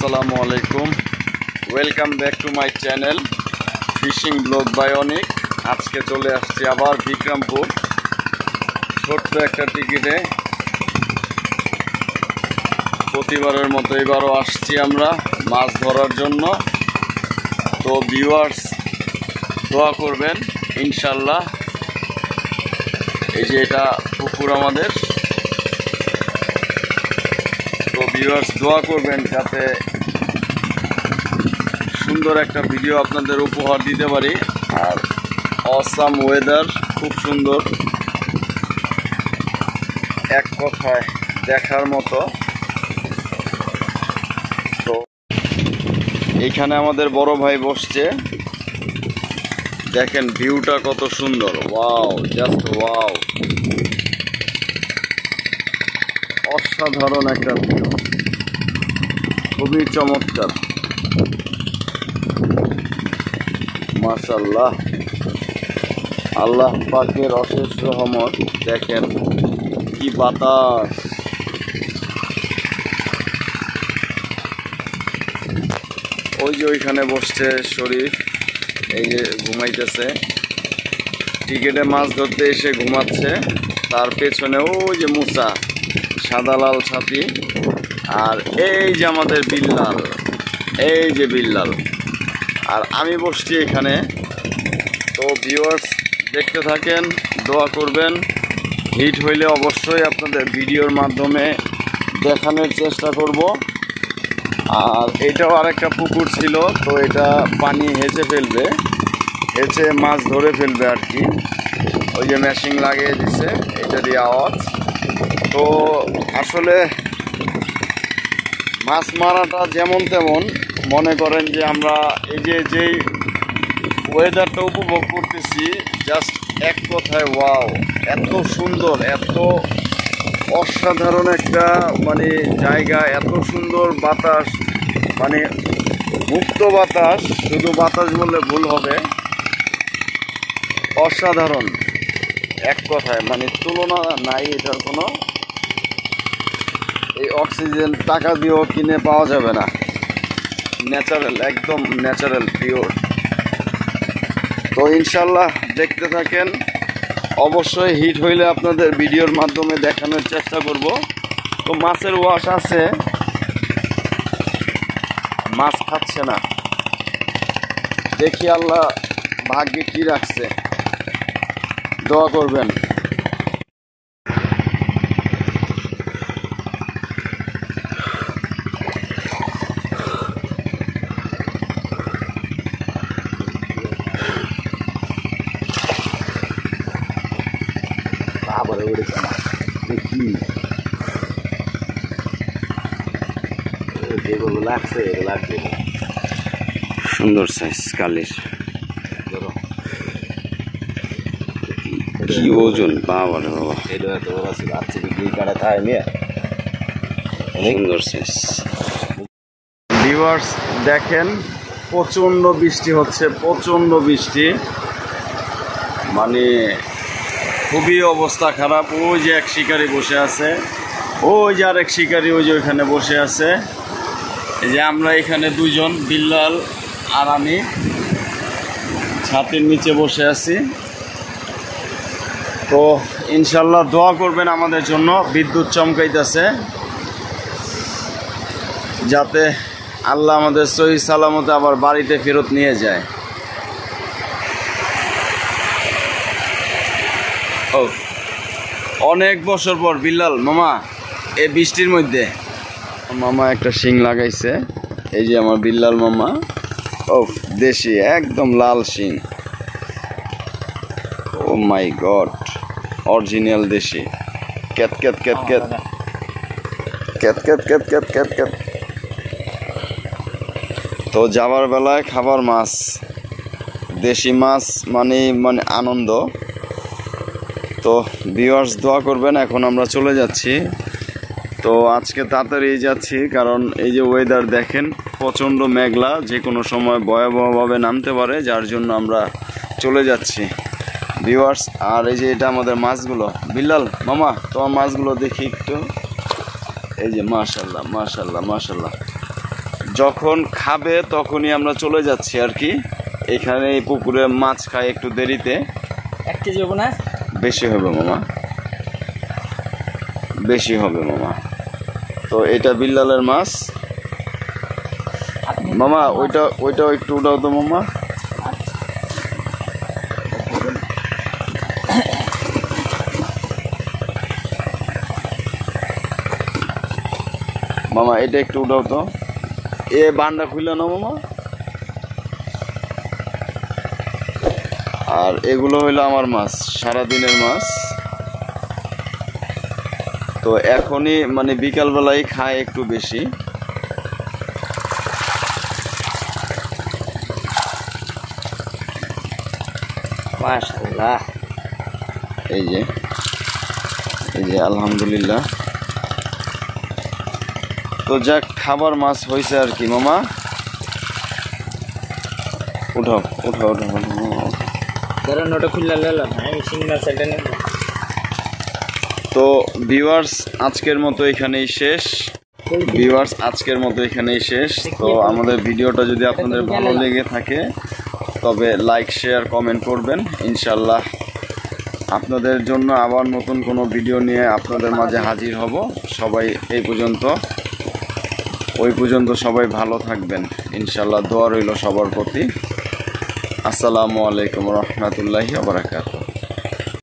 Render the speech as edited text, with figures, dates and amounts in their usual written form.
আসসালামু আলাইকুম, welcome back to my channel fishing blog by Anik. আজকে চলে আসছি আবার বিক্রমপুর, ছোট্ট একটা টিকিটে। প্রতিবারের মতো এবারও আসছি আমরা মাছ ধরার জন্য। তো ভিউয়ার্স দোয়া করবেন ইনশাল্লাহ। এই যে এটা পুকুর আমাদের, তো ভিউয়ার্স দোয়া করবেন যাতে সুন্দর একটা ভিডিও আপনাদের উপহার দিতে পারি। আর অসাম ওয়েদার, খুব সুন্দর, এক কথায় দেখার মতো। তো এইখানে আমাদের বড় ভাই বসছে, দেখেন ভিউটা কত সুন্দর। ওয়াও, জাস্ট ওয়াও, অসাধারণ একটা ভিউ, খুবই চমৎকার। মাশাআল্লাহ, আল্লাহ পাকের অশেষ রহমত। দেখেন কি বাতাস, ওই যে ওইখানে বসছে শরীফ, এই যে ঘুমাইতেছে, টিকেটে মাছ ধরতে এসে ঘুমাচ্ছে। তার পেছনে ওই যে মুসা, সাদা লাল ছাতি। আর এই যে আমাদের বিল্লাল, এই যে বিল্লাল, আর আমি বসছি এখানে। তো ভিউয়ার্স দেখতে থাকেন, দোয়া করবেন। হিট হইলে অবশ্যই আপনাদের ভিডিওর মাধ্যমে দেখানোর চেষ্টা করব। আর এটাও আরেকটা পুকুর ছিল, তো এটা পানি হেঁচে ফেলবে, হেঁচে মাছ ধরে ফেলবে আর কি। ওই যে মেশিন লাগিয়ে দিছে, এটা দিয়ে আওয়াজ। তো আসলে মাছ মারাটা যেমন তেমন, মনে করেন যে আমরা এই যে যেই ওয়েদারটা উপভোগ করতেছি, জাস্ট এক কথায় ওয়াও, এত সুন্দর, এত অসাধারণ একটা মানে জায়গা, এত সুন্দর বাতাস, মানে মুক্ত বাতাস, শুধু বাতাস বললে ভুল হবে, অসাধারণ এক কথায়, মানে তুলনা নাই এটার কোনো। এই অক্সিজেন টাকা দিয়েও কিনে পাওয়া যাবে না, ন্যাচারাল, একদম ন্যাচারাল, পিওর। তো ইনশাল্লাহ দেখতে থাকেন, অবশ্যই হিট হইলে আপনাদের ভিডিওর মাধ্যমে দেখানোর চেষ্টা করব। তো মাছের ওয়াশ আছে, মাছ খাচ্ছে না, দেখি আল্লাহ ভাগ্যে কি রাখছে, দোয়া করবেন। সুন্দর সাইজ কালির, কি ওজন, বাবা রে বাবা, সুন্দর সাইজ। ভিউয়ার্স দেখেন, প্রচণ্ড বৃষ্টি হচ্ছে, প্রচণ্ড বৃষ্টি, মানে খুবই অবস্থা খারাপ। ওই যে এক শিকারি বসে আছে, ওই যে আরেক শিকারি ওই যে ওইখানে বসে আছে। এই যে আমরা এখানে দুইজন, বিল্লাল আর আমি, ছাতির নিচে বসে আছি। তো ইনশাল্লাহ দোয়া করবেন আমাদের জন্য। বিদ্যুৎ চমকাইতেছে, যাতে আল্লাহ আমাদের সহি সালামতে আবার বাড়িতে ফেরত নিয়ে যায়। ও অনেক বছর পর বিল্লাল মামা এই বৃষ্টির মধ্যে মামা একটা শিং লাগাইছে। এই যে আমার বিল্লাল মামা, ও দেশি, একদম লাল শিং। ও মাই গড, অরিজিনাল দেশি। Cat cat cat cat cat cat cat cat cat cat. তো যাবার বেলায় খাবার মাছ, দেশি মাছ, মানে আনন্দ। তো ভিউয়ার্স দোয়া করবেন। এখন আমরা চলে যাচ্ছি। তো আজকে তাড়াতাড়ি যাচ্ছি, কারণ এই যে ওয়েদার দেখেন, প্রচণ্ড মেঘলা, যে কোনো সময় ভয়াবহভাবে নামতে পারে, যার জন্য আমরা চলে যাচ্ছি ভিউয়ার্স। আর এই যে এটা আমাদের মাছগুলো, বিল্লাল মামা তোমার মাছগুলো দেখি একটু। এই যে মাশাল্লাহ মাশাল্লাহ মাশাল্লাহ, যখন খাবে তখনই আমরা চলে যাচ্ছি আর কি। এখানে এই পুকুরে মাছ খায় একটু দেরিতে। 1 কেজি হবে না? বেশি হবে মামা, বেশি হবে মামা। তো এটা বিল্লালের মাছ মামা। ওইটাও একটু উঠাও তো মামা। মামা এটা একটু উঠাও তো। এ বান্ডা খুললো না মামা। আর এগুলো হইলো আমার মাছ, সারাদিনের মাছ। তো এখনই মানে বিকালবেলায় খায় একটু বেশি। মাশাআল্লাহ। এই যে আলহামদুলিল্লাহ। তো যাক, খাবার মাছ হয়েছে আর কি মামা। উঠাও উঠাও উঠাও ধরেন ওটা খুললে লেলো না, আমি সিগন্যাল সেটা নেব। তো ভিউয়ার্স আজকের মতো এখানেই শেষ। তো আমাদের ভিডিওটা যদি আপনাদের ভালো লেগে থাকে তবে লাইক শেয়ার কমেন্ট করবেন। ইনশাল্লাহ আপনাদের জন্য আবার নতুন কোনো ভিডিও নিয়ে আপনাদের মাঝে হাজির হব। সবাই ওই পর্যন্ত সবাই ভালো থাকবেন ইনশাল্লাহ। দোয়া রইল সবার প্রতি। আসসালামু আলাইকুম রহমতুল্লাহি ওয়া বারাকাতুহু।